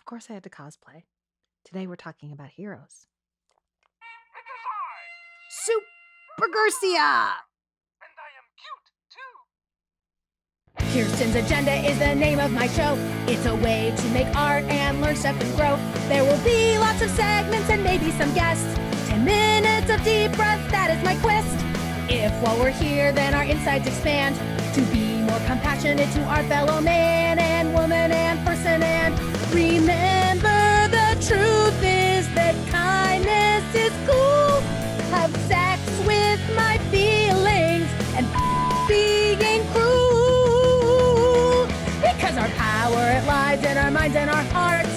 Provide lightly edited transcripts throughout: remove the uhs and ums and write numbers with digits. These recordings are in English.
course I had to cosplay. Today we're talking about heroes. Super Garcia! And I am cute, too. Kirsten's Agenda is the name of my show. It's a way to make art and learn stuff and grow. There will be lots of segments and maybe some guests. 10 minutes of deep breath, that is my quest. If while we're here, then our insights expand to be more compassionate to our fellow man and woman and person. And remember, the truth is that kindness is cool. Have sex with my feelings and being cruel. Because our power lies in our minds and our hearts.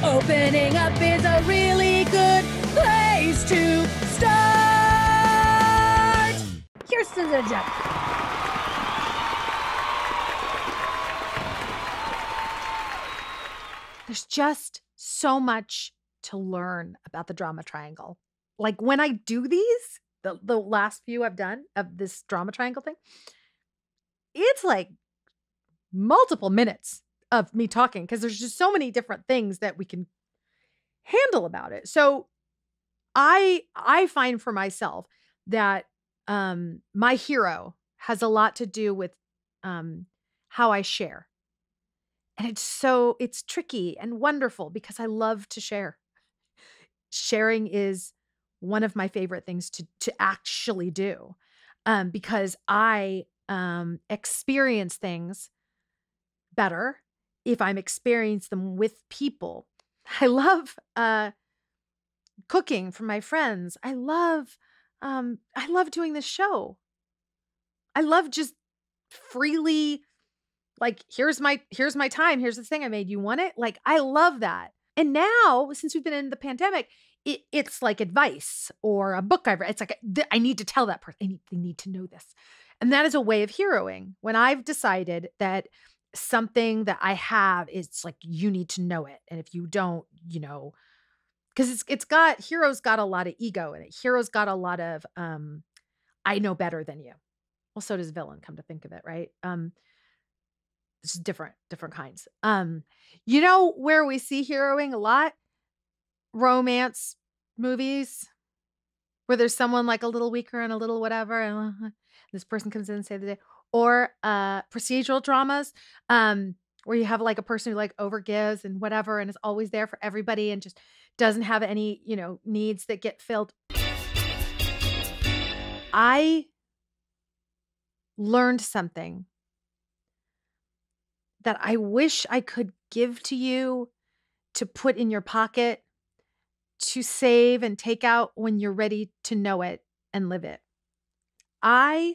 Opening up is a really good place to start. Kirsten's Agenda. There's just so much to learn about the drama triangle. Like when I do these, the last few I've done of this drama triangle thing, it's like multiple minutes of me talking because there's just so many different things that we can handle about it. So I find for myself that my hero has a lot to do with how I share. And it's tricky and wonderful because I love to share. Sharing is one of my favorite things to actually do because I experience things better if I'm experiencing them with people. I love cooking for my friends. I love doing this show. I love just freely, like, here's my time. Here's the thing I made. You want it? Like, I love that. And now, since we've been in the pandemic, it's like advice or a book I've read. It's like, I need to tell that person. They need to know this. And that is a way of heroing. When I've decided that something that I have is like, you need to know it. And if you don't, because heroes got a lot of ego in it. Heroes got a lot of, I know better than you. Well, so does villain, come to think of it, right? It's different kinds. Where we see heroing a lot? Romance movies where there's someone like a little weaker and a little whatever, and this person comes in and saves the day. Or procedural dramas where you have like a person who like overgives and whatever and is always there for everybody and just doesn't have any, needs that get filled. I learned something that I wish I could give to you to put in your pocket, to save and take out when you're ready to know it and live it. I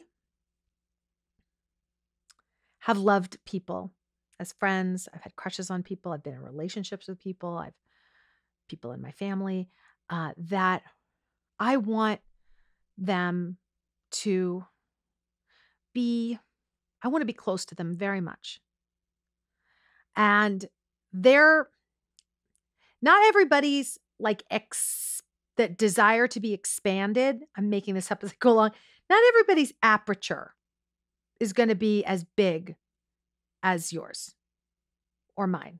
have loved people as friends. I've had crushes on people. I've been in relationships with people. I've people in my family that I want them to be, I want to be close to them very much. And not everybody's like that desire to be expanded. I'm making this up as I go along. Not everybody's aperture is going to be as big as yours or mine.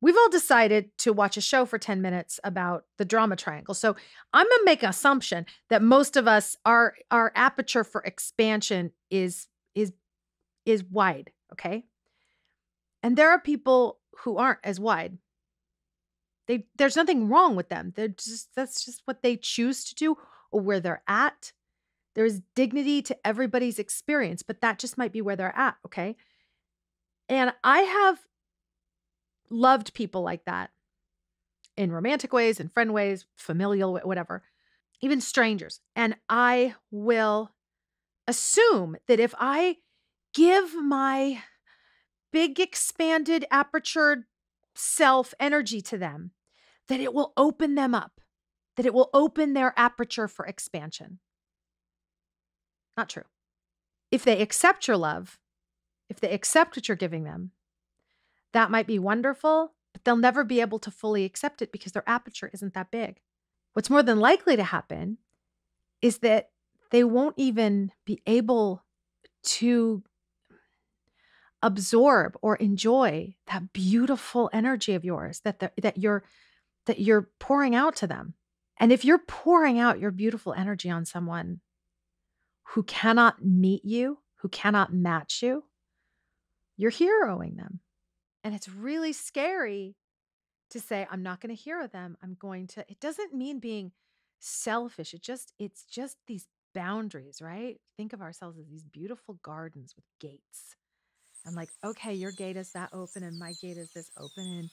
We've all decided to watch a show for 10 minutes about the drama triangle. So I'm going to make an assumption that most of us, our aperture for expansion is wide, okay? And there are people who aren't as wide. There's nothing wrong with them. That's just what they choose to do or where they're at. There's dignity to everybody's experience, but that just might be where they're at, okay? And I have loved people like that in romantic ways, in friend ways, familial, whatever, even strangers. And I will assume that if I give my big expanded aperture self energy to them, that it will open them up, that it will open their aperture for expansion. Not true. If they accept your love, if they accept what you're giving them, that might be wonderful, but they'll never be able to fully accept it because their aperture isn't that big. What's more than likely to happen is that they won't even be able to absorb or enjoy that beautiful energy of yours that you're pouring out to them. And if you're pouring out your beautiful energy on someone who cannot meet you, who cannot match you, you're heroing them. And it's really scary to say, I'm not going to hero them. It doesn't mean being selfish. It's just these boundaries, right? Think of ourselves as these beautiful gardens with gates. I'm like, okay, your gate is that open and my gate is this open.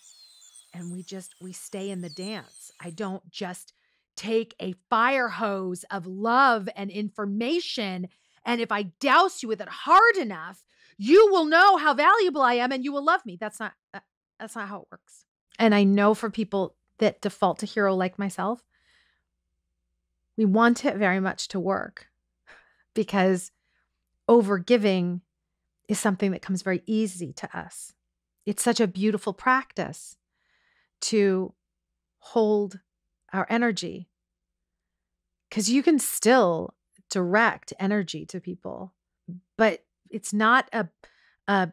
And we stay in the dance. I don't just take a fire hose of love and information. And if I douse you with it hard enough, you will know how valuable I am and you will love me. That's not how it works. And I know for people that default to hero like myself, we want it very much to work because overgiving is something that comes very easy to us. It's such a beautiful practice to hold our energy because you can still direct energy to people, but it's not a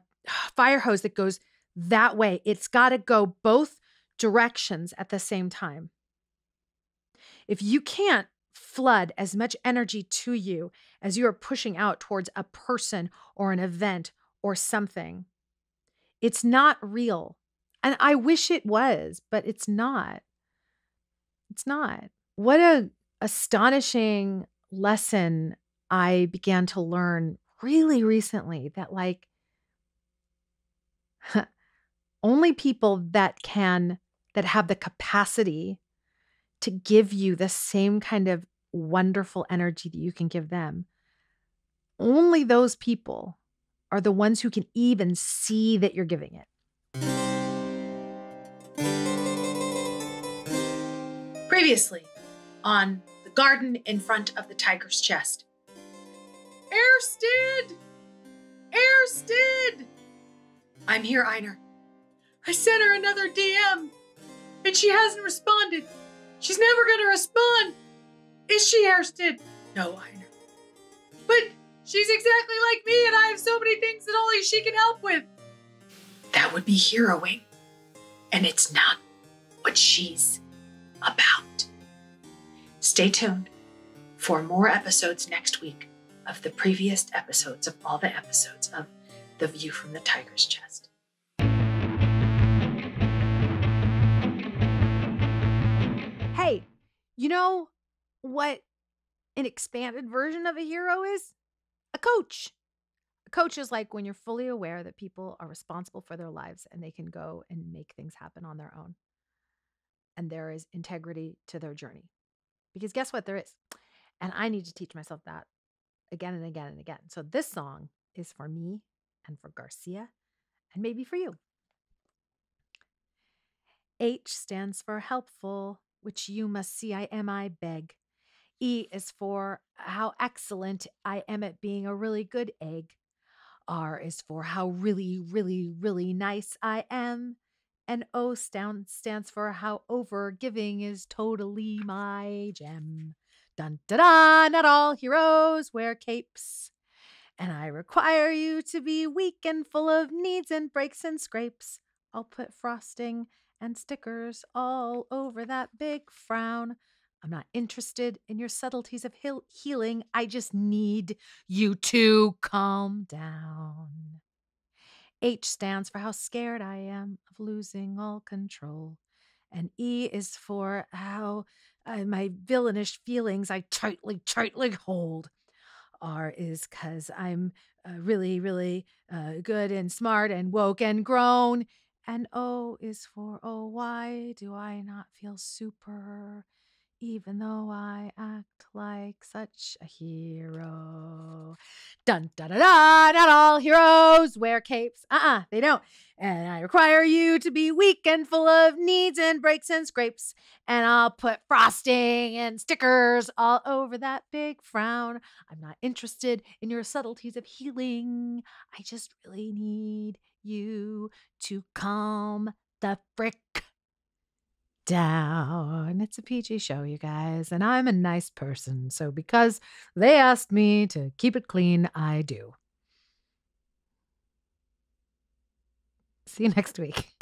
fire hose that goes that way. It's got to go both directions at the same time. If you can't flood as much energy to you as you are pushing out towards a person or an event or something, it's not real. And I wish it was, but it's not. It's not. What a astonishing lesson I began to learn really recently, that like only people that have the capacity to give you the same kind of wonderful energy that you can give them, only those people are the ones who can even see that you're giving it. Previously on The Garden in Front of the Tiger's Chest. Kirsten! I'm here, Einar. I sent her another DM and she hasn't responded. She's never going to respond. Is she, Kirsten? No, Einar. But she's exactly like me and I have so many things that only she can help with. That would be heroing. And it's not what she's about. Stay tuned for more episodes next week of the previous episodes of all the episodes of The View from the Tiger's Chest. Hey, you know what an expanded version of a hero is? A coach. A coach is like when you're fully aware that people are responsible for their lives and they can go and make things happen on their own. And there is integrity to their journey. Because guess what? There is. And I need to teach myself that again and again and again. So this song is for me and for Garcia and maybe for you. H stands for helpful, which you must see I am, I beg. E is for how excellent I am at being a really good egg. R is for how really, really, really nice I am. And O stands for how over giving is totally my gem. Dun da da, not all heroes wear capes. And I require you to be weak and full of needs and breaks and scrapes. I'll put frosting and stickers all over that big frown. I'm not interested in your subtleties of healing. I just need you to calm down. H stands for how scared I am of losing all control. And E is for how my villainish feelings I tightly hold. R is because I'm really, really good and smart and woke and grown. And O is for, oh, why do I not feel super, even though I act like such a hero? Dun da da da, not all heroes wear capes. They don't. And I require you to be weak and full of needs and breaks and scrapes. And I'll put frosting and stickers all over that big frown. I'm not interested in your subtleties of healing. I just really need you to calm the frick down. It's a PG show, you guys, and I'm a nice person. So because they asked me to keep it clean, I do. See you next week.